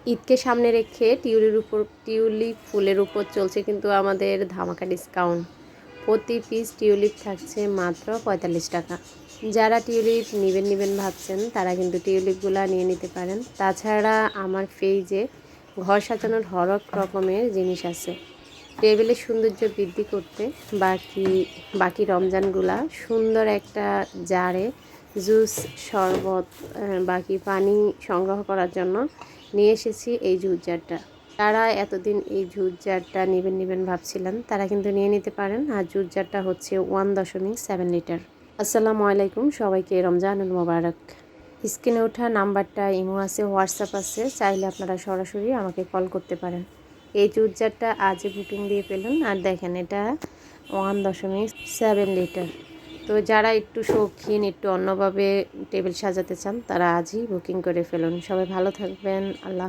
ঈদকে সামনে রেখে টিউলিপ ফুলের উপর চলছে কিন্তু আমাদের ধামাকা ডিসকাউন্ট। প্রতি পিস টিউলিপ থাকছে মাত্র ৪৫ টাকা। যারা টিউলিপ নেবেন ভাবছেন তারা কিন্তু টিউলিপগুলা নিয়ে নিতে পারেন। তাছাড়া আমার পেজে ঘর সাজানোর হরেক রকমের জিনিস আছে। টেবিলের সৌন্দর্য বৃদ্ধি করতে বাকি রমজানগুলা সুন্দর একটা জারে জুস, শরবত, বাকি পানি সংগ্রহ করার জন্য নিয়ে এসেছি এই জুস জারটা। যারা এতদিন এই জুস জারটা নেবেন ভাবছিলেন তারা কিন্তু নিয়ে নিতে পারেন। আর জুস জারটা হচ্ছে 1.7 লিটার। আসসালামু আলাইকুম, সবাইকে রমজানুল মোবারক। স্ক্রিনে ওঠা নাম্বারটা ইমো আছে, হোয়াটসঅ্যাপ আছে, চাইলে আপনারা সরাসরি আমাকে কল করতে পারেন। এই জুস জারটা আজই বুকিং দিয়ে ফেলুন। আর দেখেন এটা 1.7 লিটার। তো যারা একটু শৌখিন, একটু অন্যভাবে টেবিল সাজাতে চান তারা আজই বুকিং করে ফেলুন। সবাই ভালো থাকবেন। আল্লাহ।